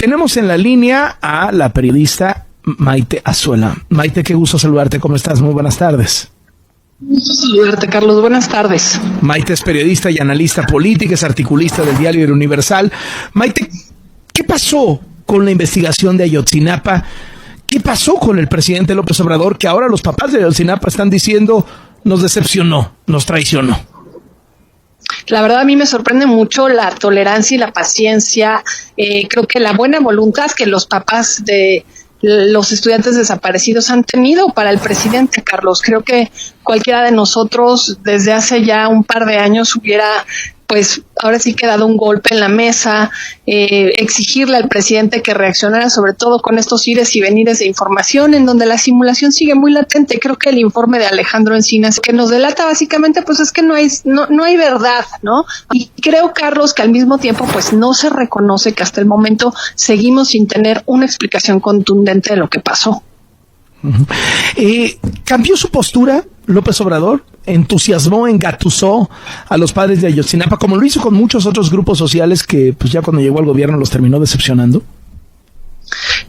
tenemos en la línea a la periodista Maite Azuela. Maite, qué gusto saludarte. ¿Cómo estás? Muy buenas tardes. Gusto saludarte, Carlos. Buenas tardes. Maite es periodista y analista política, es articulista del diario El Universal. Maite, ¿qué pasó con la investigación de Ayotzinapa? ¿Qué pasó con el presidente López Obrador, que ahora los papás de Ayotzinapa están diciendo nos decepcionó, nos traicionó? La verdad, a mí me sorprende mucho la tolerancia y la paciencia. Creo que la buena voluntad que los papás de los estudiantes desaparecidos han tenido para el presidente, Carlos. Creo que cualquiera de nosotros desde hace ya un par de años hubiera, pues ahora sí que dado un golpe en la mesa, exigirle al presidente que reaccionara, sobre todo con estos ires y venires de información en donde la simulación sigue muy latente. Creo que el informe de Alejandro Encinas que nos delata básicamente pues es que no hay verdad, ¿no? Y creo, Carlos, que al mismo tiempo pues no se reconoce que hasta el momento seguimos sin tener una explicación contundente de lo que pasó. ¿Cambió su postura López Obrador? ¿Entusiasmó, engatusó a los padres de Ayotzinapa, como lo hizo con muchos otros grupos sociales que pues ya cuando llegó al gobierno los terminó decepcionando?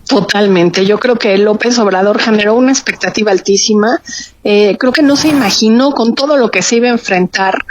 Totalmente. Yo creo que López Obrador generó una expectativa altísima. Creo que no se imaginó con todo lo que se iba a enfrentar,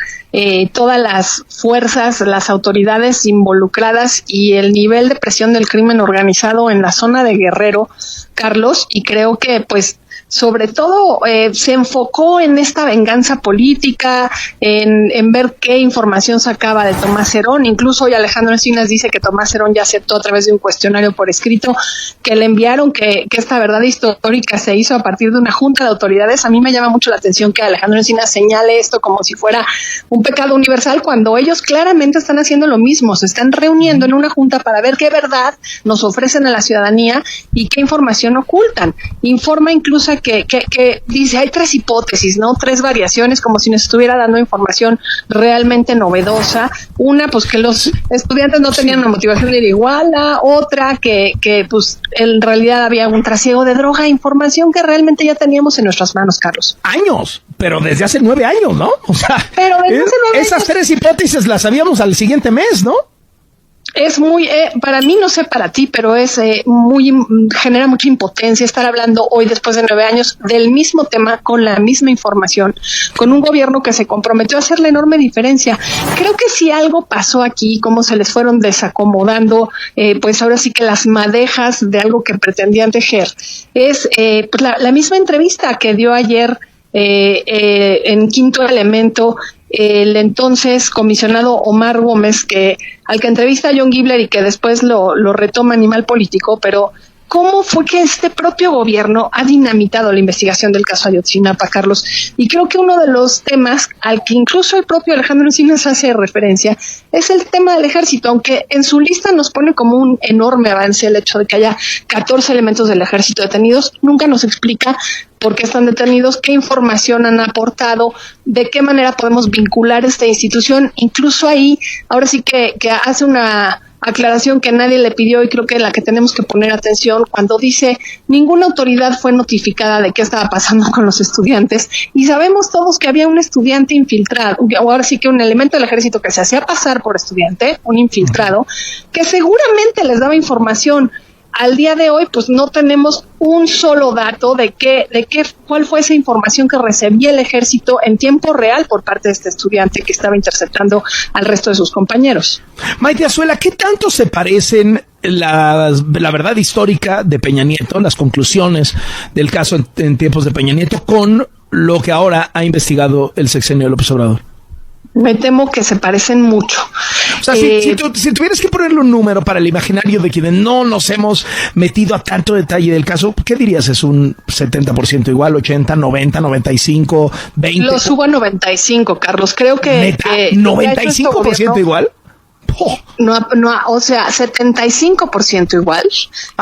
todas las fuerzas, las autoridades involucradas y el nivel de presión del crimen organizado en la zona de Guerrero, Carlos, y creo que pues sobre todo se enfocó en esta venganza política, en ver qué información sacaba de Tomás Herón. Incluso hoy Alejandro Encinas dice que Tomás Herón ya aceptó a través de un cuestionario por escrito que le enviaron que esta verdad histórica se hizo a partir de una junta de autoridades. A mí me llama mucho la atención que Alejandro Encinas señale esto como si fuera un pecado universal, cuando ellos claramente están haciendo lo mismo. Se están reuniendo en una junta para ver qué verdad nos ofrecen a la ciudadanía y qué información ocultan. Informa incluso que dice, hay 3 hipótesis, ¿no? 3 variaciones, como si nos estuviera dando información realmente novedosa. Una, pues que los estudiantes no tenían una motivación de ir igual. Otra, que pues en realidad había un trasiego de droga, información que realmente ya teníamos en nuestras manos, Carlos. Años, pero desde hace 9 años, ¿no? O sea, pero desde hace 9 esas años. 3 hipótesis las sabíamos al siguiente mes, ¿no? Es muy, para mí, no sé para ti, pero genera mucha impotencia estar hablando hoy, después de 9 años, del mismo tema, con la misma información, con un gobierno que se comprometió a hacer la enorme diferencia. Creo que si algo pasó aquí, cómo se les fueron desacomodando, pues ahora sí que las madejas de algo que pretendían tejer, es pues la misma entrevista que dio ayer en Quinto Elemento el entonces comisionado Omar Gómez, al que entrevista a John Gibler y que después lo retoma Animal Político. Pero ¿cómo fue que este propio gobierno ha dinamitado la investigación del caso Ayotzinapa, Carlos? Y creo que uno de los temas al que incluso el propio Alejandro Encinas hace referencia es el tema del ejército, aunque en su lista nos pone como un enorme avance el hecho de que haya 14 elementos del ejército detenidos. Nunca nos explica por qué están detenidos, qué información han aportado, de qué manera podemos vincular esta institución. Incluso ahí, ahora sí que hace una aclaración que nadie le pidió y creo que la que tenemos que poner atención, cuando dice ninguna autoridad fue notificada de qué estaba pasando con los estudiantes, y sabemos todos que había un estudiante infiltrado, o ahora sí que un elemento del ejército que se hacía pasar por estudiante, un infiltrado, que seguramente les daba información. Al día de hoy, pues no tenemos un solo dato de cuál fue esa información que recibía el ejército en tiempo real por parte de este estudiante que estaba interceptando al resto de sus compañeros. Maite Azuela, ¿qué tanto se parecen la verdad histórica de Peña Nieto, las conclusiones del caso en tiempos de Peña Nieto, con lo que ahora ha investigado el sexenio de López Obrador? Me temo que se parecen mucho. O sea, si tuvieras que ponerle un número para el imaginario de quienes no nos hemos metido a tanto detalle del caso, ¿qué dirías? ¿Es un 70% igual, 80, 90, 95, 20? Lo subo a 95, Carlos. Creo que... ¿95% igual? Oh. No, o sea, 75% igual.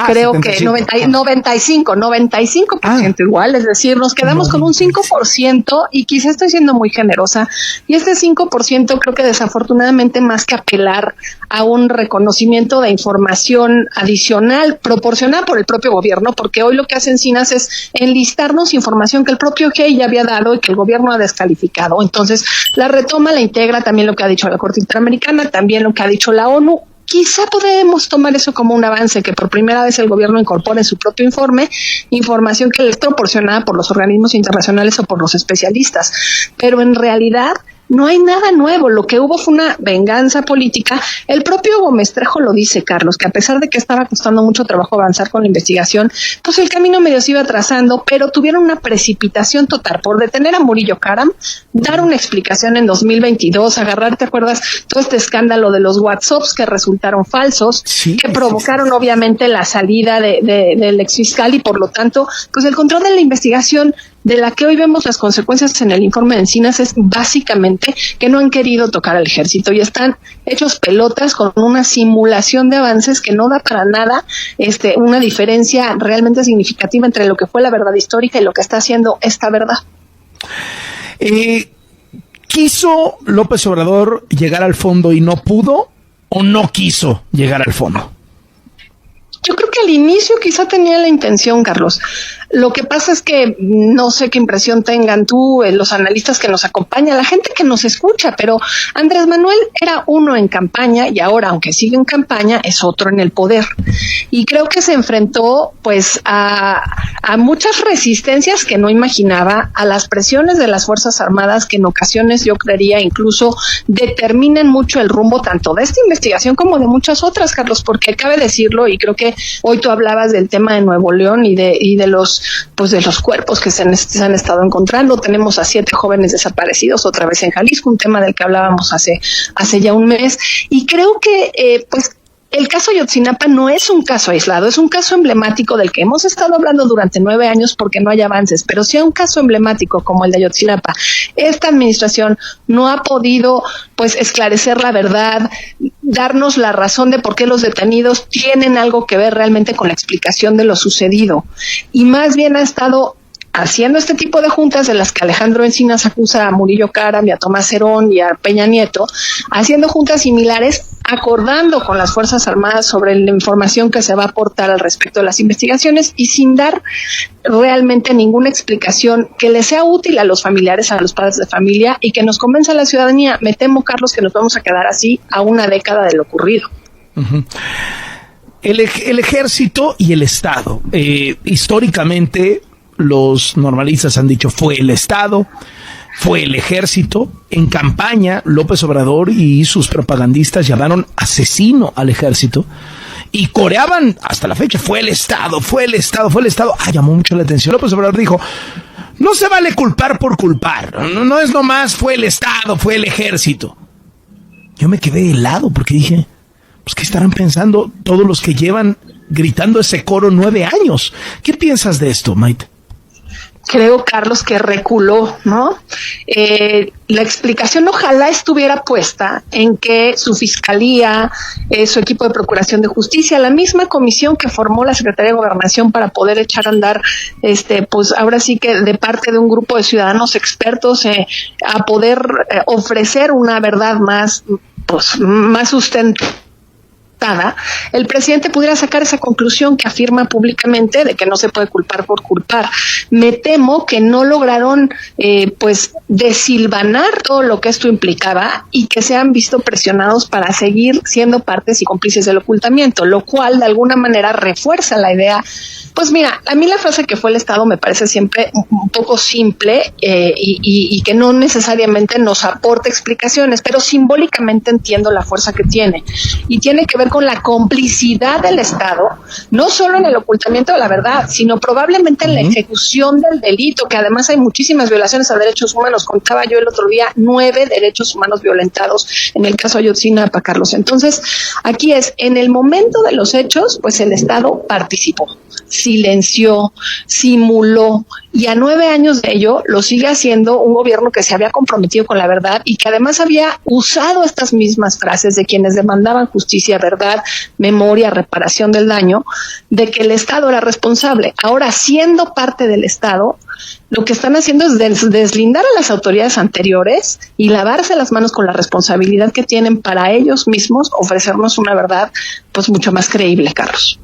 Creo 75, que 95% igual. Es decir, nos quedamos con un 5% y quizá estoy siendo muy generosa. Y este 5% creo que desafortunadamente, más que apelar a un reconocimiento de información adicional proporcionada por el propio gobierno, porque hoy lo que hace Encinas es enlistarnos información que el propio GIEI ya había dado y que el gobierno ha descalificado. Entonces, la retoma, la integra, también lo que ha dicho la Corte Interamericana, también lo que ha dicho la ONU, quizá podemos tomar eso como un avance, que por primera vez el gobierno incorpore en su propio informe información que le es proporcionada por los organismos internacionales o por los especialistas. Pero en realidad no hay nada nuevo, lo que hubo fue una venganza política. El propio Gómez Trejo lo dice, Carlos, que a pesar de que estaba costando mucho trabajo avanzar con la investigación, pues el camino medio se iba trazando, pero tuvieron una precipitación total por detener a Murillo Karam, dar una explicación en 2022, agarrar, ¿te acuerdas? Todo este escándalo de los WhatsApps que resultaron falsos, sí, que provocaron obviamente la salida del exfiscal y por lo tanto, pues el control de la investigación de la que hoy vemos las consecuencias en el informe de Encinas es básicamente que no han querido tocar al ejército y están hechos pelotas con una simulación de avances que no da para nada una diferencia realmente significativa entre lo que fue la verdad histórica y lo que está haciendo esta verdad. ¿Quiso López Obrador llegar al fondo y no pudo o no quiso llegar al fondo? Yo creo que al inicio quizá tenía la intención, Carlos. Lo que pasa es que no sé qué impresión tengan tú, los analistas que nos acompañan, la gente que nos escucha, pero Andrés Manuel era uno en campaña y ahora, aunque sigue en campaña, es otro en el poder. Y creo que se enfrentó pues a muchas resistencias que no imaginaba, a las presiones de las Fuerzas Armadas que en ocasiones yo creería incluso determinan mucho el rumbo tanto de esta investigación como de muchas otras, Carlos, porque cabe decirlo y creo que hoy tú hablabas del tema de Nuevo León y de los cuerpos que se han estado encontrando. Tenemos a 7 jóvenes desaparecidos otra vez en Jalisco, un tema del que hablábamos hace ya un mes. Y creo que pues el caso Ayotzinapa no es un caso aislado, es un caso emblemático del que hemos estado hablando durante 9 años porque no hay avances, pero sí un caso emblemático como el de Ayotzinapa. Esta administración no ha podido pues esclarecer la verdad, darnos la razón de por qué los detenidos tienen algo que ver realmente con la explicación de lo sucedido. Y más bien ha estado haciendo este tipo de juntas de las que Alejandro Encinas acusa a Murillo Karam y a Tomás Herón y a Peña Nieto, haciendo juntas similares, acordando con las Fuerzas Armadas sobre la información que se va a aportar al respecto de las investigaciones y sin dar realmente ninguna explicación que le sea útil a los familiares, a los padres de familia y que nos convenza a la ciudadanía. Me temo, Carlos, que nos vamos a quedar así a una década de lo ocurrido. Uh-huh. El ejército y el Estado, históricamente los normalistas han dicho fue el Estado, fue el ejército. En campaña, López Obrador y sus propagandistas llamaron asesino al ejército y coreaban hasta la fecha, fue el Estado, fue el Estado, fue el Estado. Llamó mucho la atención. López Obrador dijo, no se vale culpar por culpar, no es nomás fue el Estado, fue el ejército. Yo me quedé helado porque dije, pues ¿qué estarán pensando todos los que llevan gritando ese coro 9 años? ¿Qué piensas de esto, Maite? Creo, Carlos, que reculó, ¿no? La explicación ojalá estuviera puesta en que su fiscalía, su equipo de procuración de justicia, la misma comisión que formó la Secretaría de Gobernación para poder echar a andar, pues ahora sí que de parte de un grupo de ciudadanos expertos a poder ofrecer una verdad más sustentada, el presidente pudiera sacar esa conclusión que afirma públicamente de que no se puede culpar por culpar. Me temo que no lograron pues desilvanar todo lo que esto implicaba y que se han visto presionados para seguir siendo partes y cómplices del ocultamiento, lo cual de alguna manera refuerza la idea. Pues mira, a mí la frase que fue el Estado me parece siempre un poco simple y que no necesariamente nos aporta explicaciones, pero simbólicamente entiendo la fuerza que tiene. Y tiene que ver con la complicidad del Estado, no solo en el ocultamiento de la verdad, sino probablemente en la ejecución del delito, que además hay muchísimas violaciones a derechos humanos. Contaba yo el otro día 9 derechos humanos violentados en el caso Ayotzinapa, Carlos. Entonces, aquí en el momento de los hechos, pues el Estado participó, silenció, simuló, y a 9 años de ello lo sigue haciendo un gobierno que se había comprometido con la verdad y que además había usado estas mismas frases de quienes demandaban justicia, verdad, memoria, reparación del daño, de que el Estado era responsable. Ahora, siendo parte del Estado, lo que están haciendo es deslindar a las autoridades anteriores y lavarse las manos con la responsabilidad que tienen para ellos mismos ofrecernos una verdad pues mucho más creíble, Carlos.